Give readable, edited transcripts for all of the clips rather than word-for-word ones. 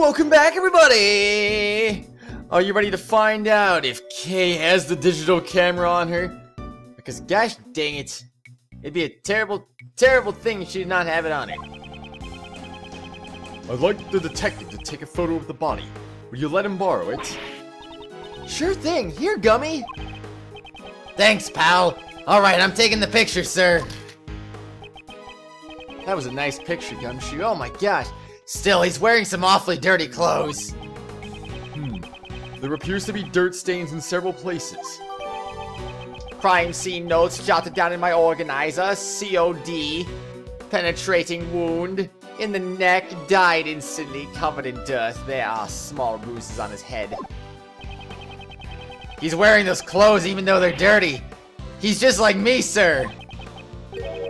Welcome back, everybody! Are you ready to find out if Kay has the digital camera on her? Because gosh dang it, it'd be a terrible, terrible thing if she did not have it on her. I'd like the detective to take a photo of the body. Will you let him borrow it? Sure thing. Here, Gummy. Thanks, pal. Alright, I'm taking the picture, sir. That was a nice picture, Gumshoe. Oh my gosh. Still, he's wearing some awfully dirty clothes. There appears to be dirt stains in several places. Crime scene notes jotted down in my organizer. COD. Penetrating wound. In the neck. Died instantly. Covered in dirt. There are small bruises on his head. He's wearing those clothes even though they're dirty. He's just like me, sir.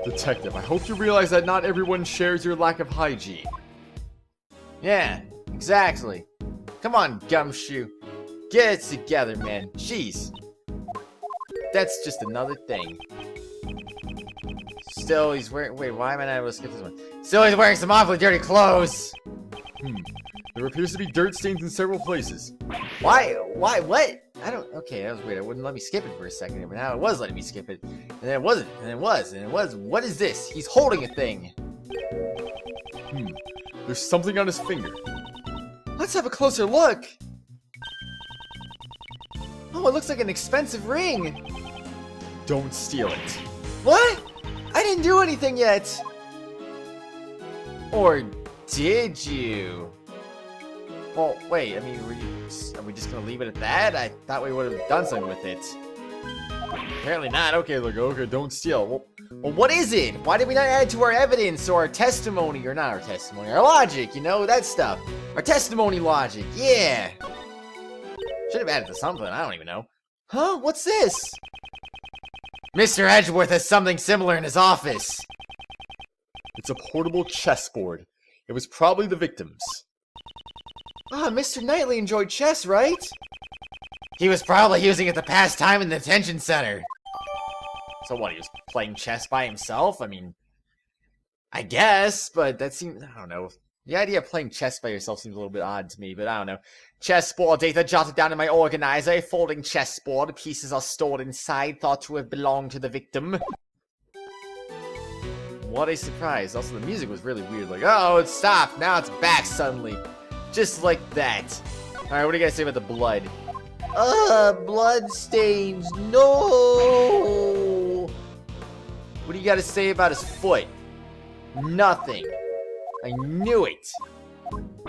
Detective, I hope you realize that not everyone shares your lack of hygiene. Yeah, exactly. Come on, Gumshoe. Get it together, man. Jeez. That's just another thing. Still, he's wearing... Wait, why am I not able to skip this one? Still, he's wearing some awfully dirty clothes. There appears to be dirt stains in several places. Why? What? I don't... Okay, that was weird. It wouldn't let me skip it for a second. But now it was letting me skip it. And then it wasn't. And it was. And it was. What is this? He's holding a thing. There's something on his finger. Let's have a closer look. Oh, it looks like an expensive ring. Don't steal it. What? I didn't do anything yet. Or did you? Well, wait, I mean, are we just gonna leave it at that? I thought we would have done something with it. Apparently not. Okay, look, okay, don't steal. Well, what is it? Why did we not add it to our evidence or our testimony? Or not our testimony, our logic, you know, that stuff. Our testimony logic, yeah. Should have added to something, I don't even know. Huh? What's this? Mr. Edgeworth has something similar in his office. It's a portable chessboard. It was probably the victim's. Ah, Mr. Knightley enjoyed chess, right? He was probably using it to pass time in the detention center. So what, he was playing chess by himself? I mean, I guess, but that seems, I don't know. The idea of playing chess by yourself seems a little bit odd to me, but I don't know. Chessboard data jotted down in my organizer. A folding chessboard. Pieces are stored inside, thought to have belonged to the victim. What a surprise. Also, the music was really weird. Like, oh, it stopped. Now it's back suddenly. Just like that. Alright, what do you guys say about the blood? Blood stains. No! What do you gotta say about his foot? Nothing. I knew it.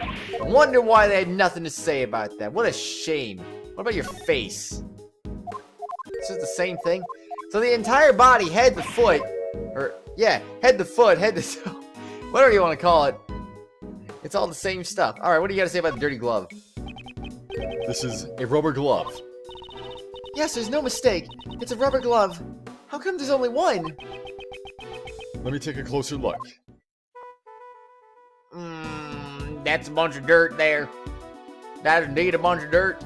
I wonder why they had nothing to say about that. What a shame. What about your face? It's just the same thing. So the entire body, head to foot, or yeah, head to foot, head to toe, whatever you want to call it. It's all the same stuff. All right, what do you got to say about the dirty glove? This is a rubber glove. Yes, there's no mistake. It's a rubber glove. How come there's only one? Let me take a closer look. That's a bunch of dirt there. That is indeed a bunch of dirt.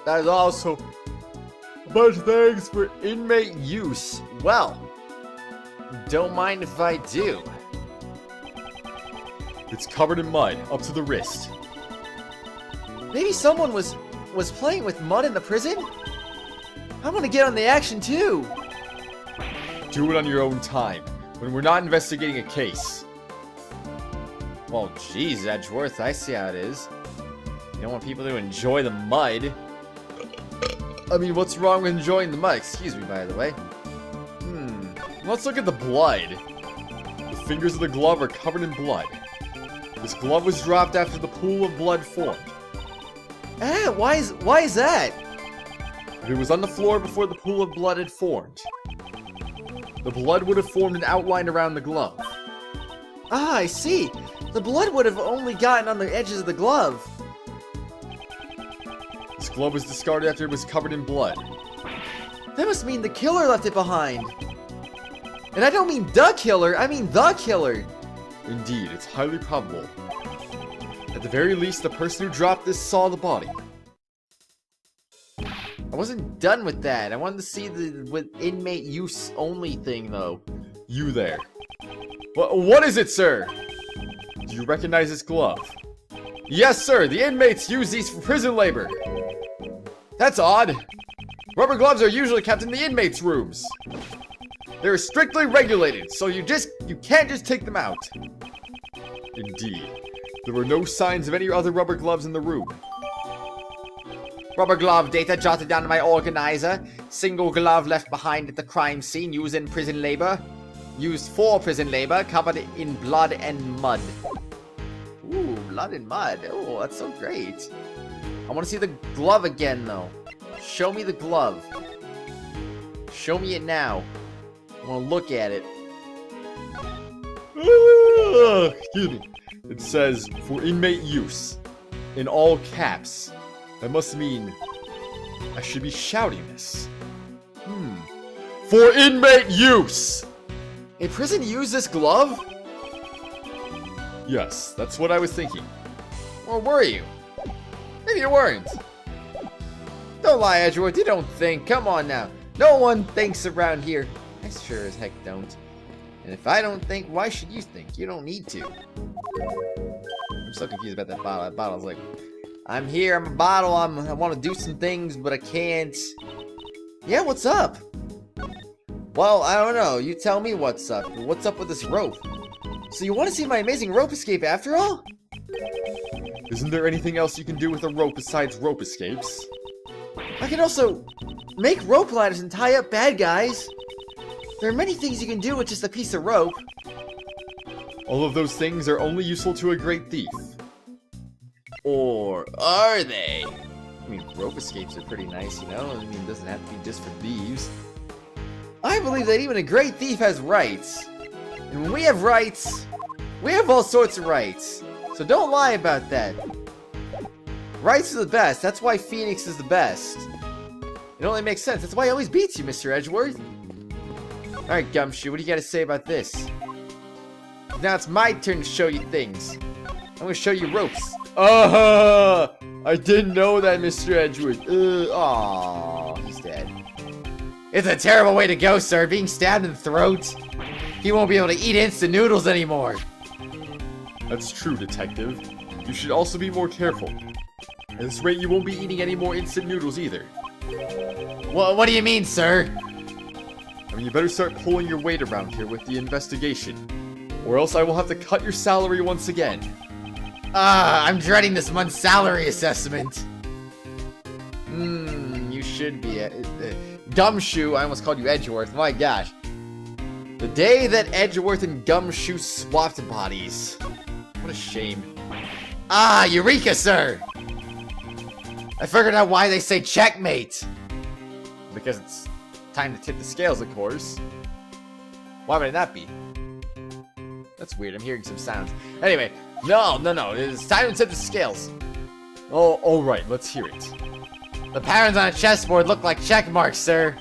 That is also a bunch of things for inmate use. Well, don't mind if I do. It's covered in mud, up to the wrist. Maybe someone was playing with mud in the prison? I want to get on the action too. Do it on your own time, when we're not investigating a case. Well, geez, Edgeworth, I see how it is. You don't want people to enjoy the mud. I mean, what's wrong with enjoying the mud? Excuse me, by the way. Let's look at the blood. The fingers of the glove are covered in blood. This glove was dropped after the pool of blood formed. Ah, why is that? If it was on the floor before the pool of blood had formed, the blood would have formed an outline around the glove. Ah, I see. The blood would have only gotten on the edges of the glove. This glove was discarded after it was covered in blood. That must mean the killer left it behind. And I don't mean the killer, I mean the killer. Indeed, it's highly probable. At the very least, the person who dropped this saw the body. I wasn't done with that. I wanted to see the with inmate use only thing, though. You there. What is it, sir? do you recognize this glove? Yes, sir. The inmates use these for prison labor. That's odd. Rubber gloves are usually kept in the inmates' rooms. They're strictly regulated, so you can't just take them out. Indeed. There were no signs of any other rubber gloves in the room. Rubber glove data jotted down by organizer. Single glove left behind at the crime scene. Used in prison labor. Used for prison labor. Covered in blood and mud. Ooh, blood and mud. Oh, that's so great. I want to see the glove again, though. Show me the glove. Show me it now. I want to look at it. Excuse me. It says, for inmate use. In all caps. That must mean I should be shouting this. For inmate use! A prison use this glove? Yes, that's what I was thinking. Or were you? Maybe you weren't. Don't lie, Edgeworth. You don't think. Come on now. No one thinks around here. I sure as heck don't. And if I don't think, why should you think? You don't need to. I'm so confused about that bottle. That bottle's like, I'm here, I'm a bottle, I want to do some things, but I can't. Yeah, what's up? Well, I don't know. You tell me what's up. What's up with this rope? So you want to see my amazing rope escape after all? Isn't there anything else you can do with a rope besides rope escapes? I can also make rope ladders and tie up bad guys. There are many things you can do with just a piece of rope. All of those things are only useful to a great thief. Or are they? I mean, rope escapes are pretty nice, you know? I mean, it doesn't have to be just for thieves. I believe that even a great thief has rights. And when we have rights, we have all sorts of rights. So don't lie about that. Rights are the best. That's why Phoenix is the best. It only makes sense. That's why he always beats you, Mr. Edgeworth. Alright, Gumshoe, what do you got to say about this? Now it's my turn to show you things. I'm going to show you ropes. I didn't know that, Mr. Edgeworth. Aw, he's dead. It's a terrible way to go, sir. Being stabbed in the throat. He won't be able to eat instant noodles anymore. That's true, Detective. You should also be more careful. At this rate, you won't be eating any more instant noodles either. Well, what do you mean, sir? I mean, you better start pulling your weight around here with the investigation. Or else I will have to cut your salary once again. I'm dreading this month's salary assessment. You should be. Gumshoe, I almost called you Edgeworth. My gosh. The day that Edgeworth and Gumshoe swapped bodies. What a shame. Eureka, sir! I figured out why they say checkmate. Because it's time to tip the scales, of course. Why would it not be? That's weird, I'm hearing some sounds. Anyway, no, it's time to tip the scales. Oh, alright, let's hear it. The patterns on a chessboard look like check marks, sir.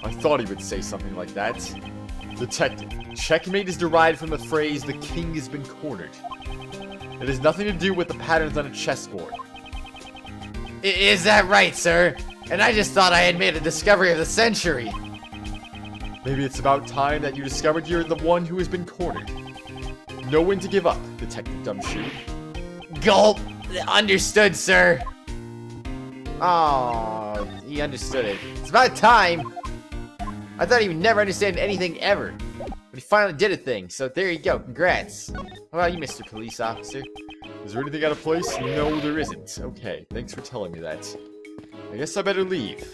I thought he would say something like that. Detective, checkmate is derived from the phrase, the king has been cornered. It has nothing to do with the patterns on a chessboard. Is that right, sir? And I just thought I had made a discovery of the century. Maybe it's about time that you discovered you're the one who has been cornered. Know when to give up, Detective Gumshoe. Gulp! Understood, sir. Oh, he understood it. It's about time. I thought he would never understand anything ever. But he finally did a thing, so there you go. Congrats. How about you, Mr. Police Officer? Is there anything out of place? No, there isn't. Okay, thanks for telling me that. I guess I better leave.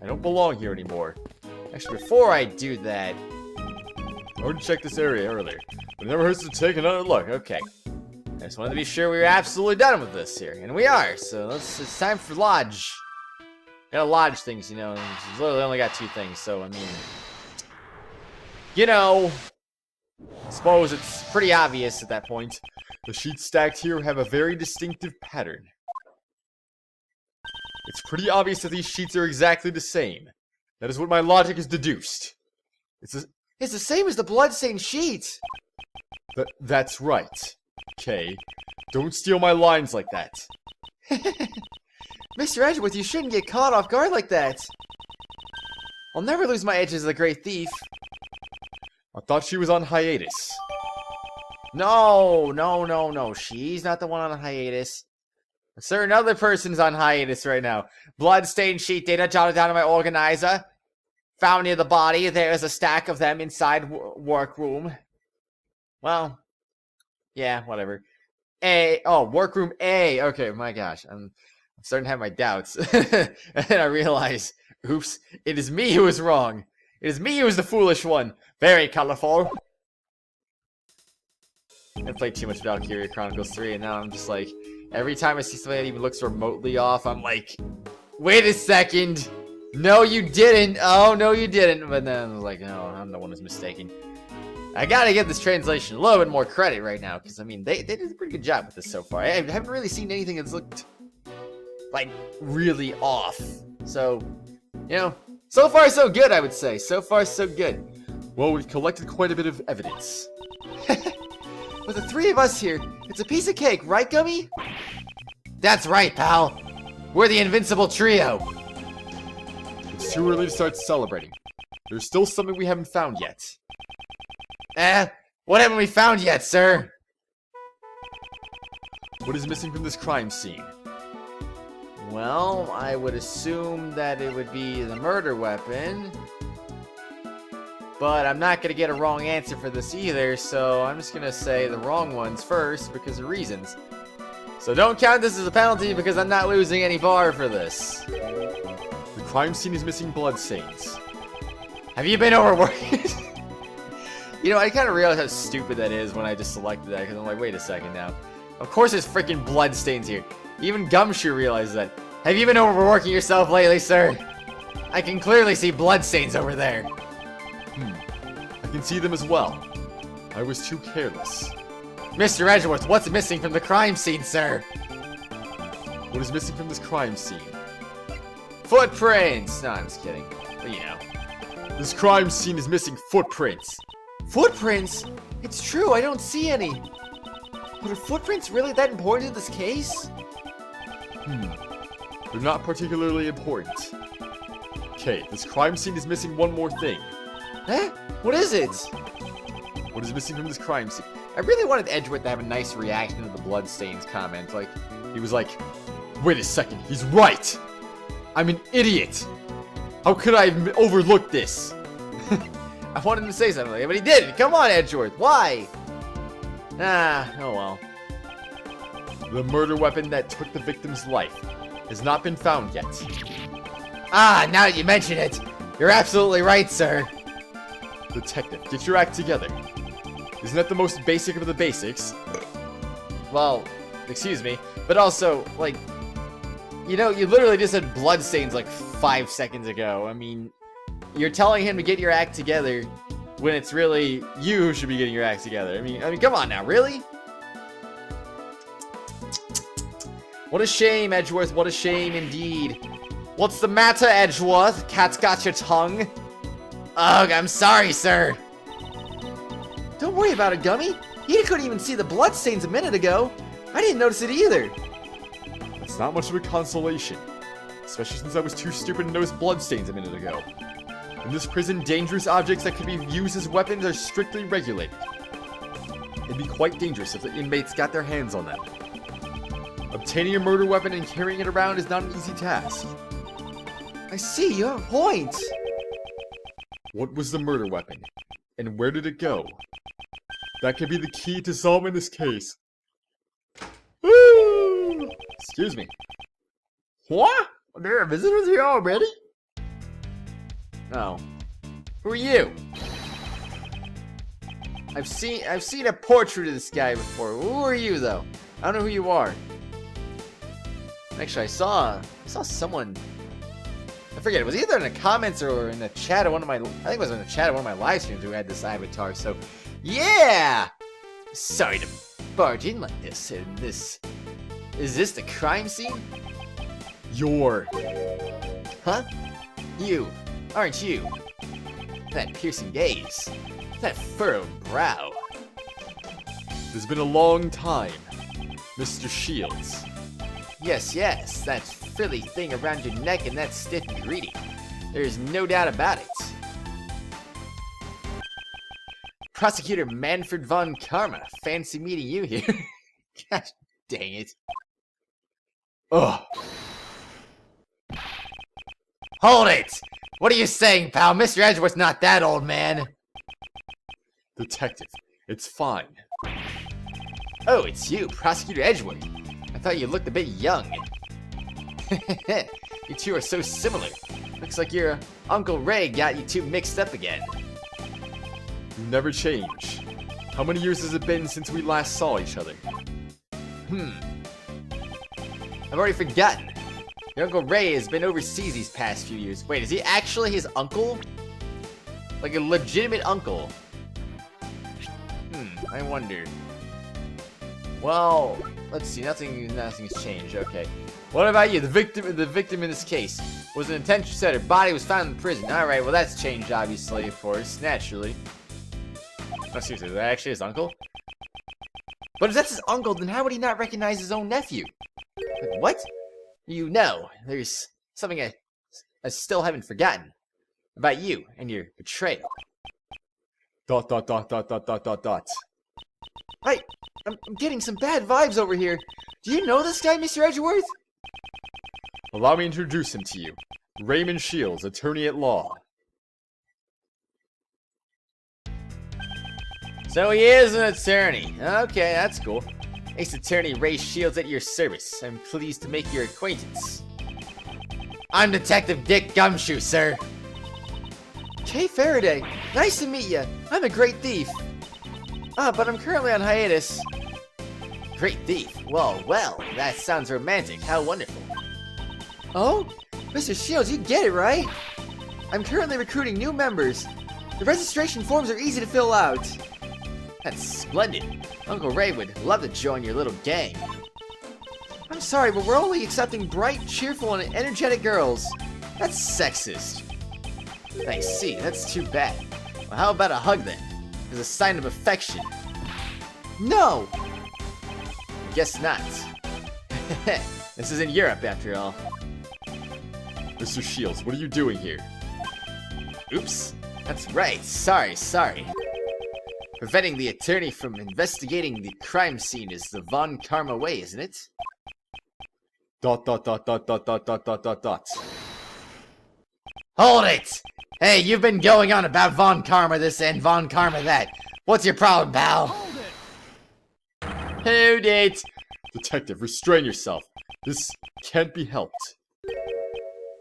I don't belong here anymore. Actually, before I do that... I already checked this area earlier, but it never hurts to take another look. Okay. I just wanted to be sure we were absolutely done with this here. And we are, so it's time for Lodge. Gotta lodge things, you know. She's literally only got 2 things, so, I mean... You know... I suppose it's pretty obvious at that point. The sheets stacked here have a very distinctive pattern. It's pretty obvious that these sheets are exactly the same. That is what my logic has deduced. It's the same as the bloodstained sheet! That's right. Kay, don't steal my lines like that. Mr. Edgeworth, you shouldn't get caught off guard like that. I'll never lose my edge as a great thief. I thought she was on hiatus. No. She's not the one on hiatus. A certain other person's on hiatus right now. Bloodstained sheet data jotted down in my organizer. Found near the body. There's a stack of them inside workroom. Well, yeah, whatever. Workroom A. Okay, my gosh. I'm starting to have my doubts. And then I realize, oops, it is me who is wrong. It is me who is the foolish one. Very colorful. I played too much Valkyria Chronicles 3, and now I'm just like, every time I see something that even looks remotely off, I'm like, wait a second. No, you didn't. Oh, no, you didn't. But then I was like, no, I'm the one who's mistaken. I gotta give this translation a little bit more credit right now, because, I mean, they did a pretty good job with this so far. I haven't really seen anything that's looked, like, really off. So, you know, so far so good, I would say. So far so good. Well, we've collected quite a bit of evidence. With the three of us here, it's a piece of cake, right, Gummy? That's right, pal. We're the invincible trio. It's too early to start celebrating. There's still something we haven't found yet. What haven't we found yet, sir? What is missing from this crime scene? Well, I would assume that it would be the murder weapon. But I'm not going to get a wrong answer for this either, so I'm just going to say the wrong ones first because of reasons. So don't count this as a penalty because I'm not losing any bar for this. The crime scene is missing bloodstains. Have you been overworked? You know, I kind of realized how stupid that is when I just selected that because I'm like, wait a second now. Of course there's freaking bloodstains here. Even Gumshoe realizes that. Have you been overworking yourself lately, sir? I can clearly see bloodstains over there. I can see them as well. I was too careless. Mr. Edgeworth, what's missing from the crime scene, sir? What is missing from this crime scene? Footprints! No, I'm just kidding. But you know. This crime scene is missing footprints. Footprints? It's true, I don't see any. But are footprints really that important in this case? They're not particularly important. Okay, this crime scene is missing one more thing. Eh? What is it? What is missing from this crime scene? I really wanted Edgeworth to have a nice reaction to the bloodstains comment. Like, he was like, Wait a second, he's right! I'm an idiot! How could I have overlooked this? I wanted him to say something, but he didn't. Come on, Edgeworth. Why? Oh well. The murder weapon that took the victim's life has not been found yet. Now that you mention it, you're absolutely right, sir. Detective, get your act together. Isn't that the most basic of the basics? Well, excuse me, but also, like, you know, you literally just said bloodstains like 5 seconds ago. I mean, you're telling him to get your act together when it's really you who should be getting your act together. I mean, come on now, really? What a shame, Edgeworth. What a shame indeed. What's the matter, Edgeworth? Cat's got your tongue? Ugh, I'm sorry, sir. Don't worry about it, Gummy. He couldn't even see the bloodstains a minute ago. I didn't notice it either. That's not much of a consolation. Especially since I was too stupid to notice bloodstains a minute ago. In this prison, dangerous objects that could be used as weapons are strictly regulated. It'd be quite dangerous if the inmates got their hands on them. Obtaining a murder weapon and carrying it around is not an easy task. I see, you have a point. What was the murder weapon? And where did it go? That could be the key to solving this case. Excuse me. What? There are visitors here already? Oh. Who are you? I've seen a portrait of this guy before. Who are you, though? I don't know who you are. Actually, I saw someone. I forget. It was either in the comments or in the chat of one of my. I think it was in the chat of one of my live streams who had this avatar. So, yeah. Sorry to barge in like this. Is this the crime scene? Huh? You, aren't you? That piercing gaze. That furrowed brow. It's been a long time, Mr. Shields. Yes, that frilly thing around your neck and that stiff greeting. There's no doubt about it. Prosecutor Manfred von Karma. Fancy meeting you here. Gosh dang it. Ugh. Hold it! What are you saying, pal? Mr. Edgeworth's not that old, man. Detective, it's fine. Oh, it's you, Prosecutor Edgeworth. I thought you looked a bit young. You two are so similar. Looks like your Uncle Ray got you two mixed up again. You never change. How many years has it been since we last saw each other? I've already forgotten. Your Uncle Ray has been overseas these past few years. Wait, is he actually his uncle? Like a legitimate uncle? I wonder. Well, let's see. Nothing's changed. Okay. What about you? The victim in this case was an intention set. Her body was found in prison. All right. Well, that's changed, obviously, of course, naturally. No, seriously, is that actually his uncle? But if that's his uncle, then how would he not recognize his own nephew? Like, what? You know, there's something I still haven't forgotten about you and your betrayal. ... I'm getting some bad vibes over here. Do you know this guy, Mr. Edgeworth? Allow me to introduce him to you. Raymond Shields, attorney at law. So he is an attorney. Okay, that's cool. Ace Attorney Ray Shields at your service. I'm pleased to make your acquaintance. I'm Detective Dick Gumshoe, sir. Kay Faraday, nice to meet you. I'm a great thief. But I'm currently on hiatus. Great thief. Well, that sounds romantic. How wonderful. Oh, Mr. Shields, you get it, right? I'm currently recruiting new members. The registration forms are easy to fill out. That's splendid. Uncle Ray would love to join your little gang. I'm sorry, but we're only accepting bright, cheerful, and energetic girls. That's sexist. I see, that's too bad. Well, how about a hug then? As a sign of affection. No! Guess not. This is in Europe, after all. Mr. Shields, what are you doing here? Oops. That's right. Sorry. Preventing the attorney from investigating the crime scene is the Von Karma way, isn't it? ... Hold it! Hey, you've been going on about Von Karma this and Von Karma that. What's your problem, pal? Hold it! Detective, restrain yourself. This can't be helped.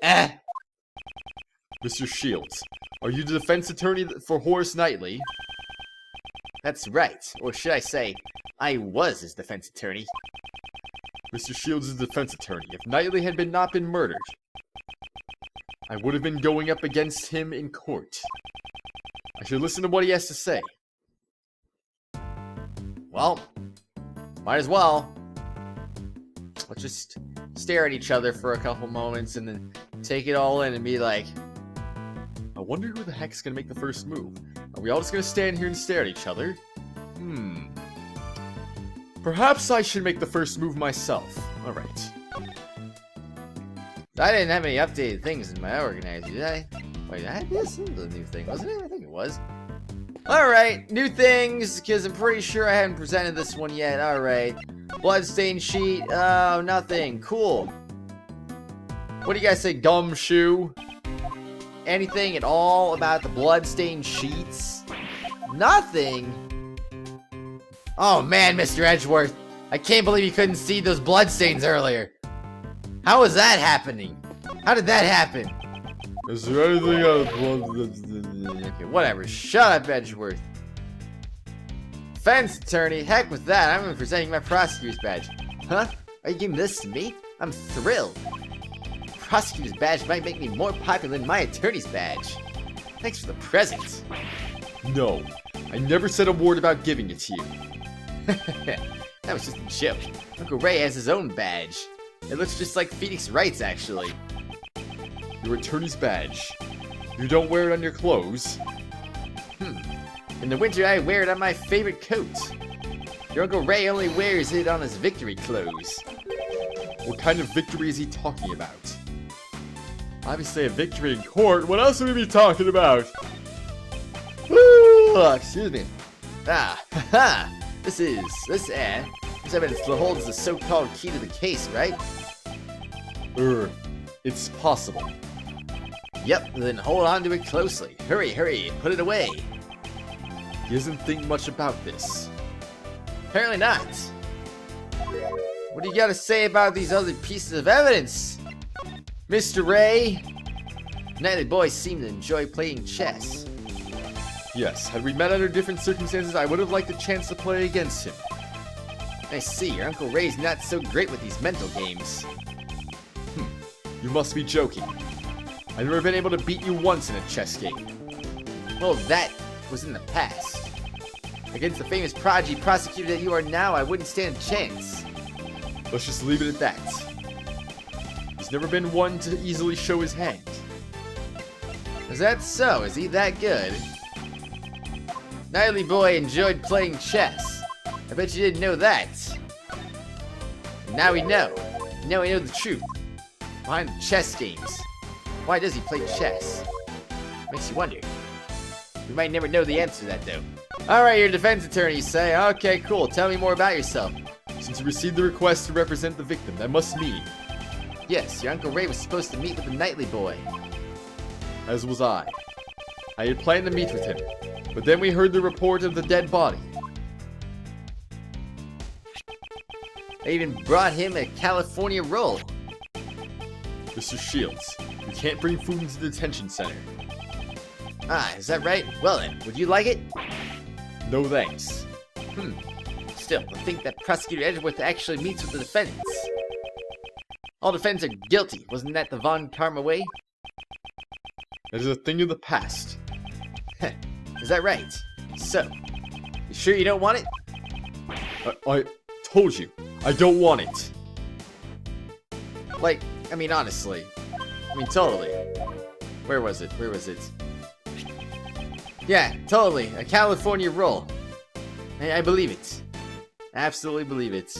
Mr. Shields, are you the defense attorney for Horace Knightley? That's right. Or should I say, I was his defense attorney. Mr. Shields is the defense attorney. If Knightley had not been murdered, I would have been going up against him in court. I should listen to what he has to say. Well, might as well. Let's just stare at each other for a couple moments and then take it all in and be like, I wonder who the heck's gonna make the first move. Are we all just gonna stand here and stare at each other? Perhaps I should make the first move myself. Alright. I didn't have any updated things in my organizer, did I? Wait, this is a new thing, wasn't it? I think it was. Alright, new things, because I'm pretty sure I haven't presented this one yet. Alright. Bloodstained sheet. Oh, nothing. Cool. What do you guys say, Gumshoe? Anything at all about the bloodstained sheets? Nothing? Oh man, Mr. Edgeworth. I can't believe you couldn't see those bloodstains earlier. How is that happening? How did that happen? Is there anything else? Okay, whatever. Shut up, Edgeworth. Defense attorney? Heck with that. I'm presenting my prosecutor's badge. Huh? Are you giving this to me? I'm thrilled. Prosecutor's badge might make me more popular than my attorney's badge. Thanks for the present. No, I never said a word about giving it to you. That was just a joke. Uncle Ray has his own badge. It looks just like Phoenix Wright's, actually. Your attorney's badge. You don't wear it on your clothes. In the winter, I wear it on my favorite coat. Your Uncle Ray only wears it on his victory clothes. What kind of victory is he talking about? Obviously a victory in court. What else would we be talking about? Woo! Excuse me. Ah, haha! This evidence holds the so-called key to the case, right? It's possible. Yep, then hold on to it closely. Hurry, put it away. He doesn't think much about this. Apparently not. What do you gotta say about these other pieces of evidence, Mr. Ray? Nightly boys seem to enjoy playing chess. Yes, had we met under different circumstances, I would have liked a chance to play against him. I see, your Uncle Ray's not so great with these mental games. You must be joking. I've never been able to beat you once in a chess game. Well, that was in the past. Against the famous prodigy prosecutor that you are now, I wouldn't stand a chance. Let's just leave it at that. He's never been one to easily show his hand. Is that so? Is he that good? Nightly boy enjoyed playing chess. I bet you didn't know that. And now we know. Now we know the truth behind the chess games. Why does he play chess? Makes you wonder. We might never know the answer to that, though. Alright, you're a defense attorney, you say. Okay, cool. Tell me more about yourself. Since you received the request to represent the victim, that must mean... Yes, your Uncle Ray was supposed to meet with the Nightly boy. As was I. I had planned to meet with him, but then we heard the report of the dead body. I even brought him a California roll. Mr. Shields, you can't bring food into the detention center. Ah, is that right? Well then, would you like it? No thanks. Still, I think that Prosecutor Edgeworth actually meets with the defendants. All defendants are guilty. Wasn't that the Von Karma way? That is a thing of the past. Is that right? So, you sure you don't want it? I told you, I don't want it. Like, I mean, honestly. I mean, totally. Where was it? Yeah, totally. A California roll. I believe it. I absolutely believe it.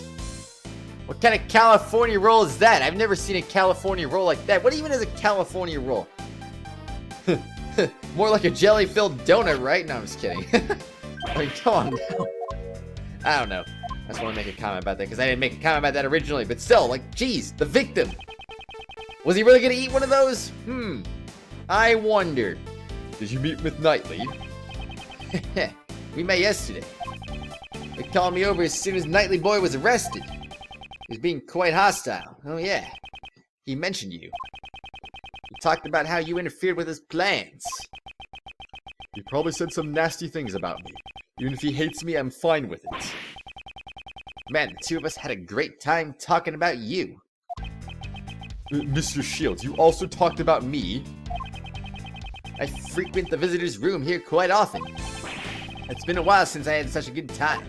What kind of California roll is that? I've never seen a California roll like that. What even is a California roll? More like a jelly-filled donut, right? No, I'm just kidding. I mean, come on now. I don't know. I just want to make a comment about that because I didn't make a comment about that originally. But still, like, geez, the victim. Was he really going to eat one of those? I wonder. Did you meet with Knightley? We met yesterday. They called me over as soon as Nightly boy was arrested. He was being quite hostile. Oh yeah. He mentioned you. He talked about how you interfered with his plans. He probably said some nasty things about me. Even if he hates me, I'm fine with it. Man, the two of us had a great time talking about you. Mr. Shields, you also talked about me. I frequent the visitor's room here quite often. It's been a while since I had such a good time.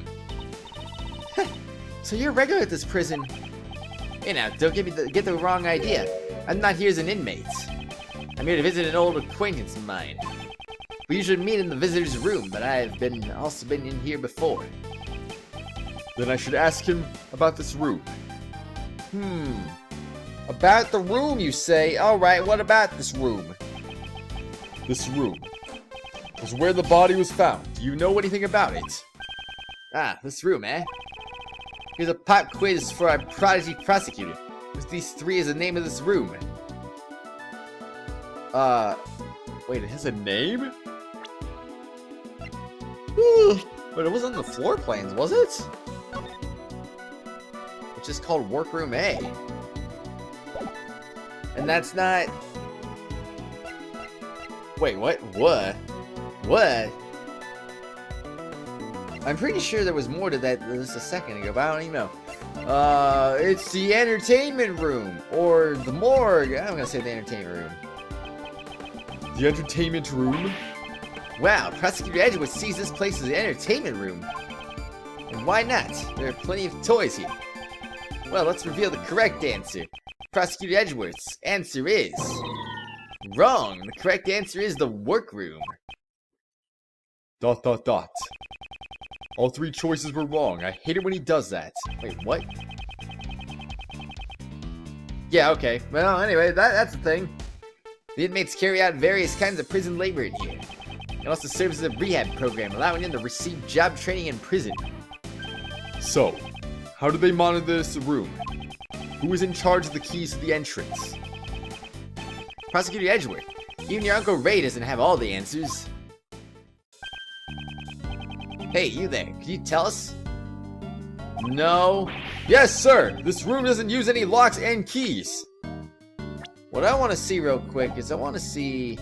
So you're regular at this prison. Hey now, don't get the wrong idea. I'm not here as an inmate. I'm here to visit an old acquaintance of mine. We usually meet in the visitor's room, but I've also been in here before. Then I should ask him about this room. About the room, you say? Alright, what about this room? This room was where the body was found. Do you know anything about it? Ah, this room, eh? Here's a pop quiz for our prodigy prosecutor. With these three is the name of this room. Wait, it has a name? But it wasn't on the floor plans, was it? It's just called Workroom A. And that's not... Wait, what? What? What? I'm pretty sure there was more to that just a second ago, but I don't even know. It's the entertainment room. Or the morgue. I'm gonna say the entertainment room. The entertainment room? Wow, Prosecutor Edgeworth sees this place as an entertainment room. And why not? There are plenty of toys here. Well, let's reveal the correct answer. Prosecutor Edgeworth's answer is... wrong. The correct answer is the workroom. ... All three choices were wrong. I hate it when he does that. Wait, what? Yeah, okay. Well, anyway, that's the thing. The inmates carry out various kinds of prison labor in here. and also serves as a rehab program, allowing them to receive job training in prison. So, how do they monitor this room? Who is in charge of the keys to the entrance? Prosecutor Edgeworth. Even your Uncle Ray doesn't have all the answers. Hey, you there. Can you tell us? No. Yes, sir. This room doesn't use any locks and keys. What I want to see real quick is I want to see...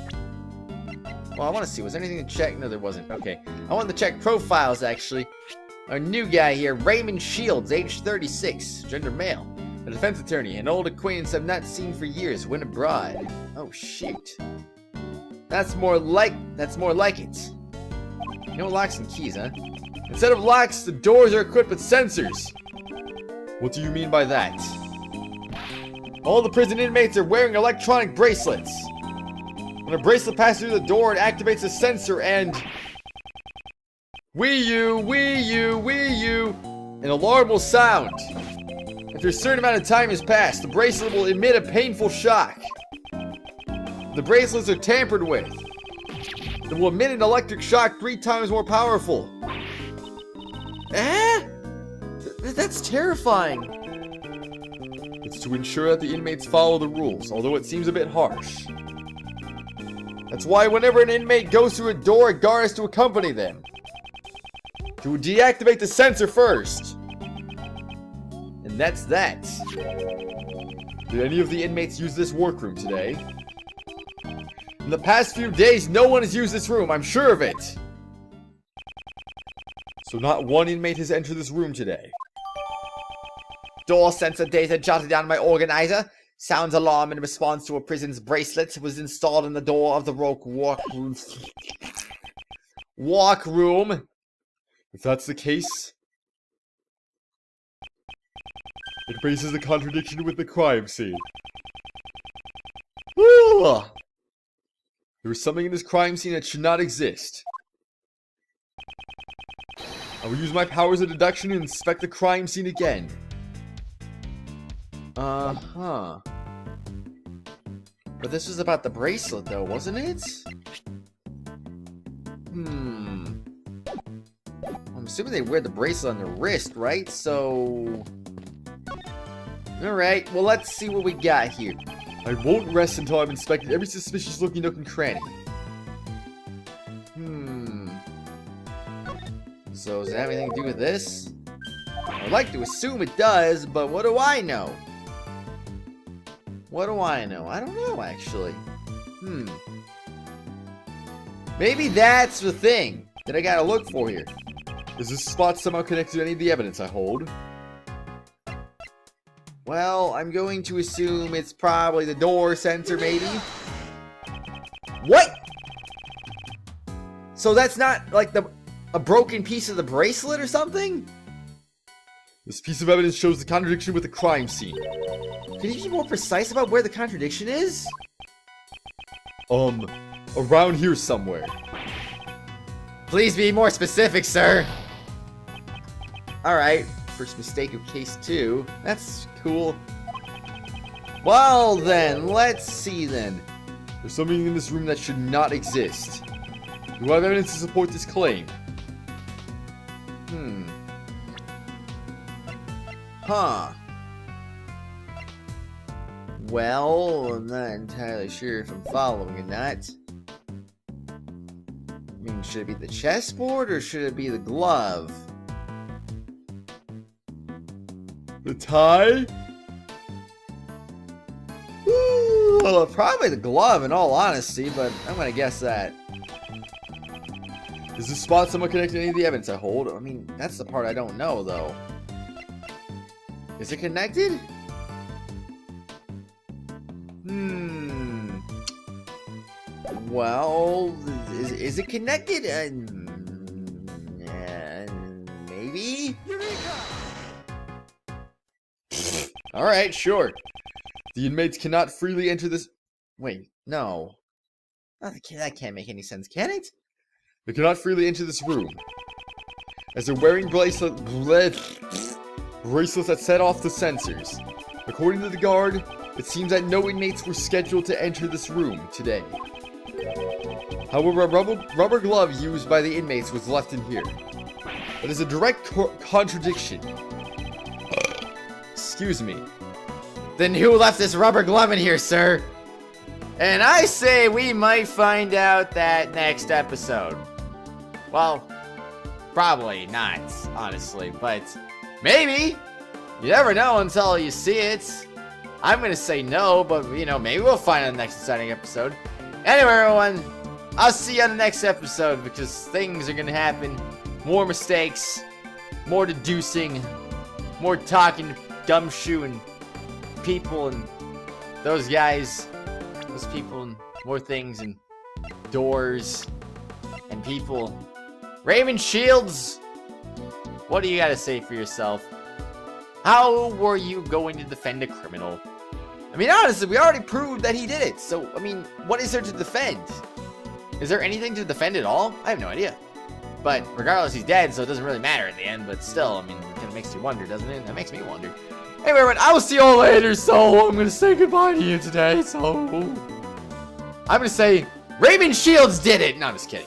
Well, I want to see. Was there anything to check? No, there wasn't. Okay. I want to check profiles, actually. Our new guy here, Raymond Shields, age 36, gender male. A defense attorney, an old acquaintance I've not seen for years, went abroad. Oh, shoot. That's more like it. No locks and keys, huh? Instead of locks, the doors are equipped with sensors. What do you mean by that? All the prison inmates are wearing electronic bracelets. When a bracelet passes through the door, it activates a sensor and... Wii U, an alarm will sound. After a certain amount of time has passed, the bracelet will emit a painful shock. The bracelets are tampered with. It will emit an electric shock 3 times more powerful. That's terrifying. It's to ensure that the inmates follow the rules, although it seems a bit harsh. That's why whenever an inmate goes through a door, a guard has to accompany them. To deactivate the sensor first. And that's that. Did any of the inmates use this workroom today? In the past few days, no one has used this room, I'm sure of it. So not one inmate has entered this room today. Door sensor data jotted down by organizer. Sounds alarm in response to a prison's bracelet was installed in the door of the walk room. If that's the case, it raises a contradiction with the crime scene. There is something in this crime scene that should not exist. I will use my powers of deduction and inspect the crime scene again. Uh-huh. But this was about the bracelet, though, wasn't it? I'm assuming they wear the bracelet on their wrist, right? So... Alright, well, let's see what we got here. I won't rest until I've inspected every suspicious-looking nook and cranny. So, does it have anything to do with this? I'd like to assume it does, but what do I know? What do I know? I don't know, actually. Maybe that's the thing that I gotta look for here. Is this spot somehow connected to any of the evidence I hold? Well, I'm going to assume it's probably the door sensor, maybe? What? So that's not, like, a broken piece of the bracelet or something? This piece of evidence shows the contradiction with the crime scene. Can you be more precise about where the contradiction is? Around here somewhere. Please be more specific, sir. Alright, first mistake of case 2. That's cool. Well then, let's see then. There's something in this room that should not exist. Do I have evidence to support this claim? Huh. Well, I'm not entirely sure if I'm following or not. I mean, should it be the chessboard or should it be the glove? The tie? Well, probably the glove in all honesty, but I'm gonna guess that. Is this spot somewhat connected to any of the evidence I hold? I mean, that's the part I don't know, though. Is it connected? Well, is it connected? Maybe? Alright, sure. The inmates cannot freely enter this... Wait, no. Oh, that can't make any sense, can it? They cannot freely enter this room. As they're wearing bracelets that set off the sensors. According to the guard, it seems that no inmates were scheduled to enter this room today. However, a rubber glove used by the inmates was left in here. That is a direct contradiction. Excuse me. Then who left this rubber glove in here, sir? And I say we might find out that next episode. Well, probably not, honestly, but maybe. You never know until you see it. I'm gonna say no, but you know, maybe we'll find out the next exciting episode. Anyway, everyone, I'll see you on the next episode because things are gonna happen. More mistakes, more deducing, more talking to Gumshoe and people and those guys, those people and more things and doors and people. Raymond Shields, what do you gotta say for yourself? How were you going to defend a criminal? I mean, honestly, we already proved that he did it. So, I mean, what is there to defend? Is there anything to defend at all? I have no idea. But regardless, he's dead, so it doesn't really matter in the end. But still, I mean, it kind of makes you wonder, doesn't it? That makes me wonder. Anyway, everyone, I will see you all later. So, I'm going to say goodbye to you today. So, I'm going to say Raymond Shields did it. No, I'm just kidding.